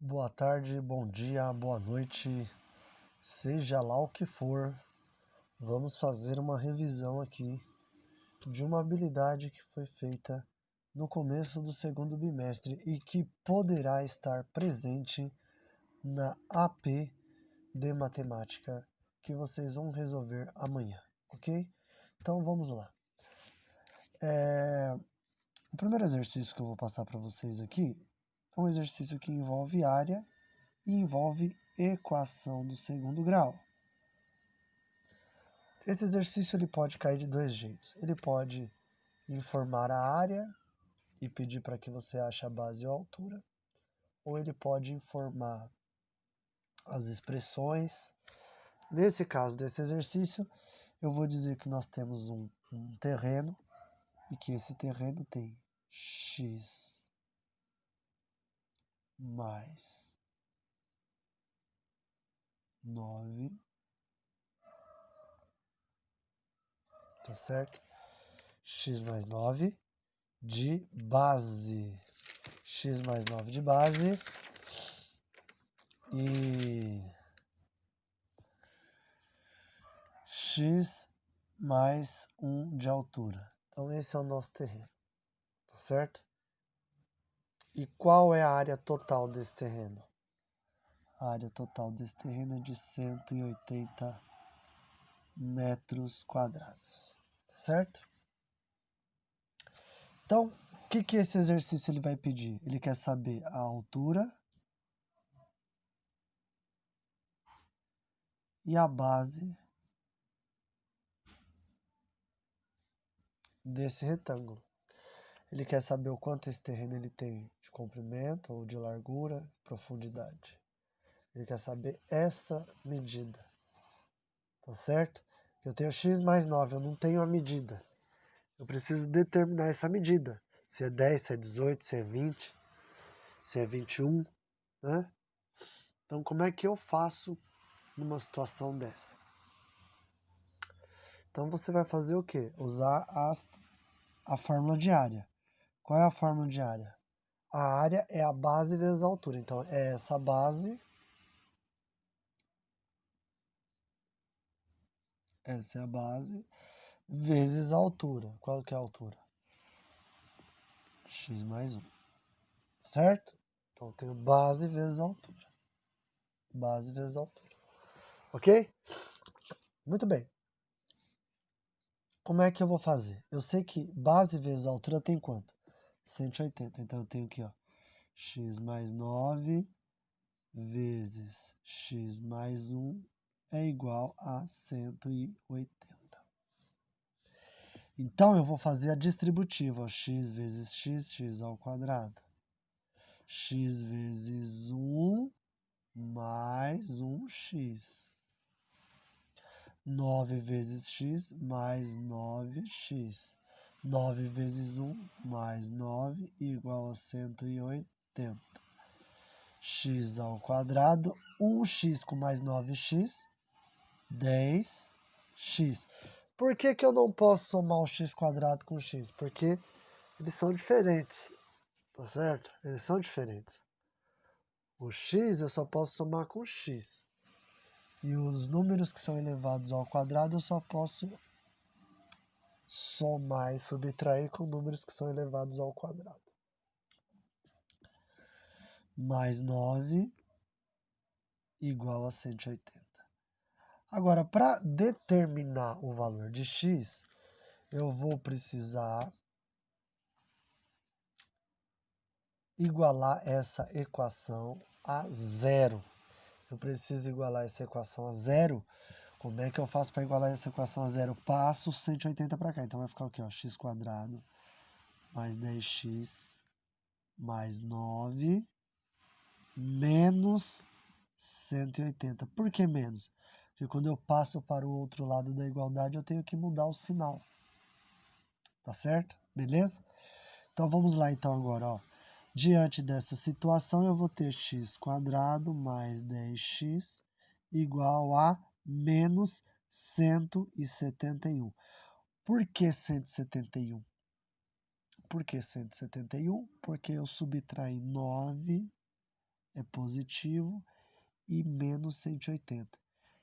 Boa tarde, bom dia, boa noite, seja lá o que for, vamos fazer uma revisão aqui de uma habilidade que foi feita no começo do segundo bimestre e que poderá estar presente na AP de matemática que vocês vão resolver amanhã, ok? Então vamos lá. O primeiro exercício que eu vou passar para vocês aqui é um exercício que envolve área e envolve equação do segundo grau. Esse exercício ele pode cair de dois jeitos. Ele pode informar a área e pedir para que você ache a base ou a altura, ou ele pode informar as expressões. Nesse caso desse exercício, eu vou dizer que nós temos um terreno e que esse terreno tem x mais 9, tá certo? X mais 9 de base. X mais 9 de base e x mais 1 de altura. Então esse é o nosso terreno, tá certo? E qual é a área total desse terreno? A área total desse terreno é de 180 metros quadrados, tá certo? Então, o que esse exercício ele vai pedir? Ele quer saber a altura e a base desse retângulo. Ele quer saber o quanto esse terreno ele tem de comprimento ou de largura, profundidade. Ele quer saber essa medida, tá certo? Eu tenho x mais 9, eu não tenho a medida. Eu preciso determinar essa medida. Se é 10, se é 18, se é 20, se é 21, né? Então, como é que eu faço numa situação dessa? Então, você vai fazer o quê? Usar a fórmula de área. Qual é a fórmula de área? A área é a base vezes a altura. Então, é essa base. Essa é a base vezes a altura. Qual que é a altura? X mais 1. Certo? Então, eu tenho base vezes a altura. Base vezes a altura. Ok? Muito bem. Como é que eu vou fazer? Eu sei que base vezes a altura tem quanto? 180. Então, eu tenho aqui, ó, x mais 9 vezes x mais 1 é igual a 180. Então, eu vou fazer a distributiva, ó, x vezes x, x ao quadrado. X vezes 1 mais 1x. 9 vezes x mais 9x. 9 vezes 1 mais 9 igual a 180. X ao quadrado, 1x com mais 9x, 10x. Por que eu não posso somar o x quadrado com x? Porque eles são diferentes, tá certo? Eles são diferentes. O x eu só posso somar com x. E os números que são elevados ao quadrado eu só posso somar e subtrair com números que são elevados ao quadrado. Mais 9 igual a 180. Agora, para determinar o valor de x, eu vou precisar igualar essa equação a zero. Eu preciso igualar essa equação a zero. Como é que eu faço para igualar essa equação a zero? Passo 180 para cá. Então vai ficar o quê? Ó, x quadrado mais 10x mais 9 menos 180. Por que menos? Porque quando eu passo para o outro lado da igualdade, eu tenho que mudar o sinal. Tá certo? Beleza? Então vamos lá então agora, ó. Diante dessa situação, eu vou ter x quadrado mais 10x igual a menos 171. Por que 171? Por que 171? Porque eu subtraí 9 é positivo e menos 180.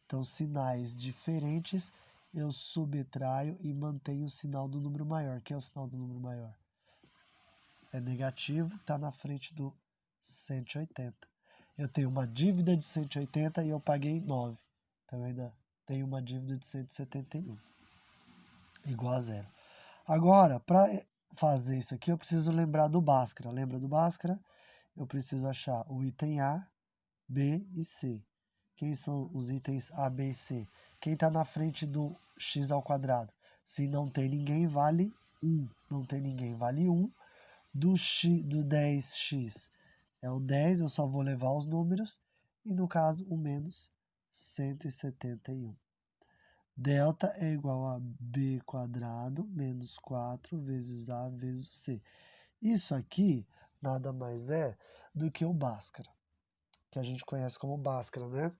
Então, sinais diferentes, eu subtraio e mantenho o sinal do número maior. Que é o sinal do número maior? É negativo, está na frente do 180. Eu tenho uma dívida de 180 e eu paguei 9. Então, eu ainda tenho uma dívida de 171. Igual a zero. Agora, para fazer isso aqui, eu preciso lembrar do Bhaskara. Lembra do Bhaskara? Eu preciso achar o item A, B e C. Quem são os itens A, B e C? Quem está na frente do x ao quadrado? Se não tem ninguém, vale 1. Não tem ninguém, vale 1. Do 10x é o 10, eu só vou levar os números. E no caso, o menos 171. Delta é igual a b quadrado menos 4 vezes a vezes o c. Isso aqui nada mais é do que o Bhaskara, que a gente conhece como Bhaskara, né?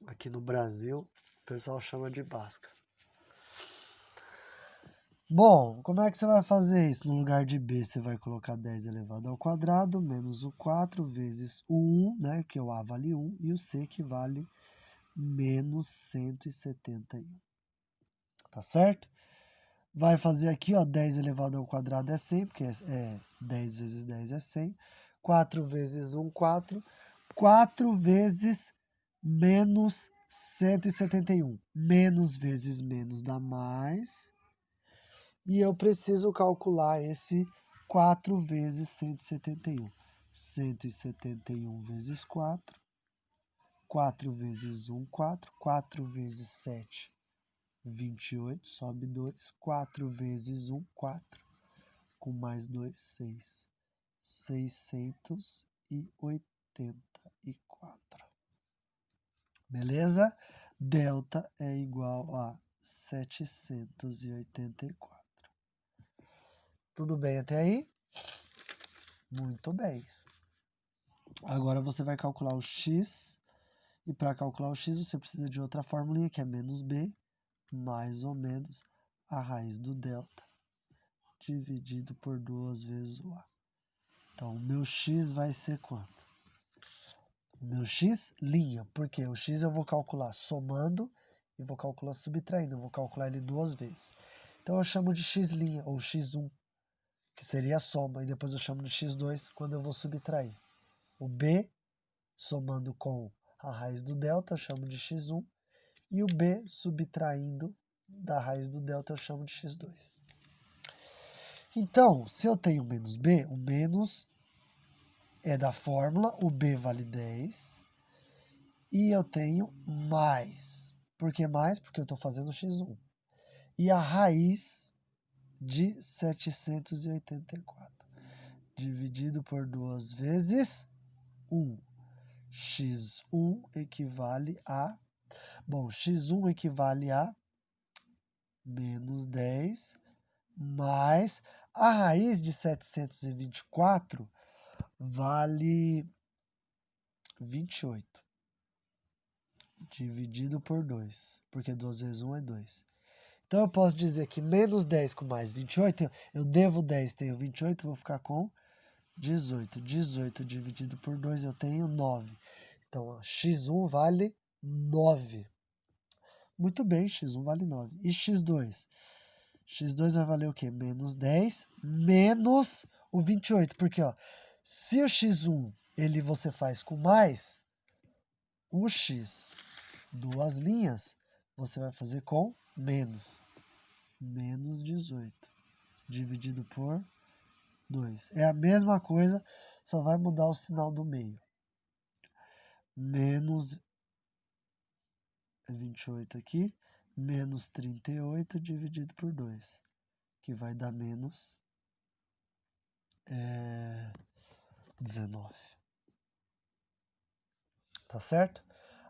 Aqui no Brasil, o pessoal chama de Bhaskara. Bom, como é que você vai fazer isso? No lugar de b, você vai colocar 10 elevado ao quadrado menos o 4 vezes o 1, né? Que o a vale 1, e o c que vale menos 171. Tá certo? Vai fazer aqui, ó, 10 elevado ao quadrado é 100, porque 10 vezes 10 é 100. 4 vezes 1, 4. 4 vezes menos 171. Menos vezes menos dá mais. E eu preciso calcular esse 4 vezes 171. 171 vezes 4. 4 vezes 1, 4. 4 vezes 7, 28, sobe 2, 4 vezes 1, 4, com mais 2, 6, 684. Beleza? Delta é igual a 784. Tudo bem até aí? Muito bem. Agora você vai calcular o x, e para calcular o x você precisa de outra formulinha, que é menos b, mais ou menos a raiz do delta, dividido por 2 vezes o a. Então, o meu x vai ser quanto? O meu x, linha. Por quê? O x eu vou calcular somando e vou calcular subtraindo. Eu vou calcular ele 2 vezes. Então, eu chamo de x', ou x1, que seria a soma. E depois eu chamo de x2 quando eu vou subtrair. O b, somando com a raiz do delta, eu chamo de x1. E o b, subtraindo da raiz do delta, eu chamo de x2. Então, se eu tenho menos b, o menos é da fórmula, o b vale 10. E eu tenho mais. Por que mais? Porque eu estou fazendo x1. E a raiz de 784. Dividido por 2 vezes 1. x1 equivale a... Bom, x1 equivale a menos 10, mais a raiz de 724 vale 28, dividido por 2, porque 2 vezes 1 é 2. Então, eu posso dizer que menos 10 com mais 28, eu devo 10, tenho 28, vou ficar com 18. 18 dividido por 2, eu tenho 9. Então, ó, x1 vale 9. Muito bem, x1 vale 9. E x2? x2 vai valer o quê? Menos 10 menos o 28. Porque, ó, se o x1 você faz com mais, o x, duas linhas, você vai fazer com menos. Menos 18. Dividido por 2. É a mesma coisa, só vai mudar o sinal do meio. Menos 28 aqui, menos 38 dividido por 2, que vai dar menos 19. Tá certo?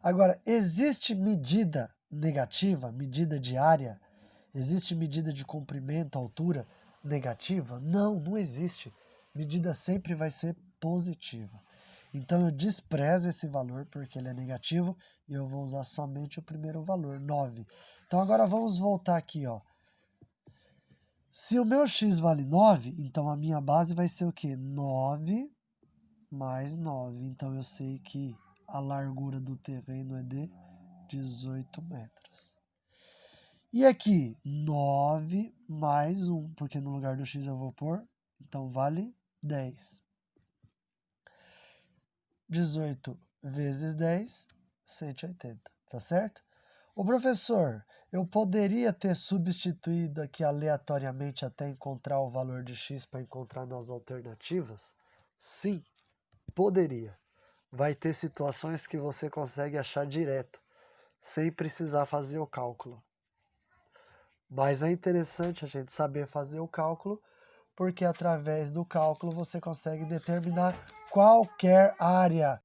Agora, existe medida negativa, medida de área? Existe medida de comprimento, altura negativa? Não, não existe. Medida sempre vai ser positiva. Então, eu desprezo esse valor porque ele é negativo e eu vou usar somente o primeiro valor, 9. Então, agora vamos voltar aqui, ó. Se o meu x vale 9, então a minha base vai ser o quê? 9 mais 9. Então, eu sei que a largura do terreno é de 18 metros. E aqui, 9 mais 1, porque no lugar do x eu vou pôr, então vale 10. 18 vezes 10, 180, tá certo? O professor, eu poderia ter substituído aqui aleatoriamente até encontrar o valor de x para encontrar nas alternativas? Sim, poderia. Vai ter situações que você consegue achar direto, sem precisar fazer o cálculo. Mas é interessante a gente saber fazer o cálculo, porque através do cálculo você consegue determinar qualquer área